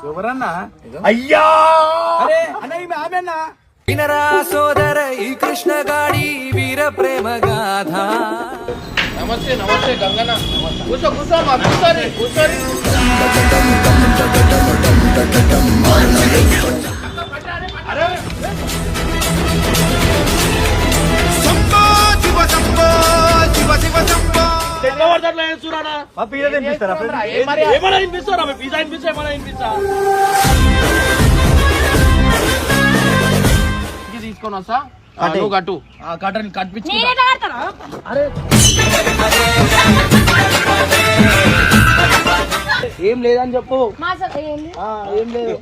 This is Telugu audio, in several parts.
ఎవరన్నా? అయ్యా అరే అన్న ఆమెన్నా వినరా సోదర ఈ కృష్ణ గాడి వీర ప్రేమ గాథ. నమస్తే నమస్తే గంగన్న. కూర్చో కూర్చో మా కూర్చోని కూర్చోని. తీసుకొని వస్తా నువ్వు కట్టు కట్టని కట్టించు. ఏం లేదని చెప్పు. ఏం లేదు.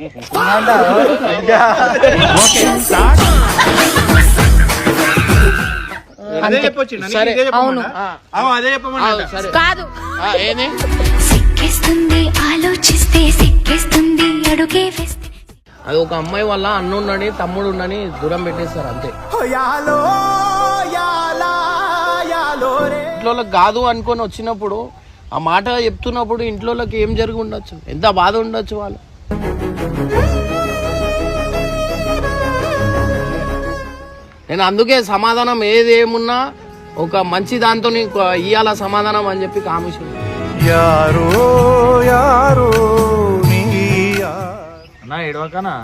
అదే చెప్పొచ్చు. సరే అదే చెప్పమన్నా కాదు ఏది సిక్కిస్తుంది ఆలోచిస్తే సిక్కిస్తుంది అడుగే వేస్తే. అది ఒక అమ్మాయి వల్ల అన్నుండని తమ్ముడు ఉండని దూరం పెట్టేస్తారు అంతే. ఇంట్లో కాదు అనుకొని వచ్చినప్పుడు ఆ మాట చెప్తున్నప్పుడు ఇంట్లోకి ఏం జరిగి ఉండొచ్చు, ఎంత బాధ ఉండొచ్చు వాళ్ళు. నేను అందుకే సమాధానం ఏదేమున్నా ఒక మంచి దాంతో ఇయ్యాల సమాధానం అని చెప్పి కామిషన్. అన్నా ఏడవకనా?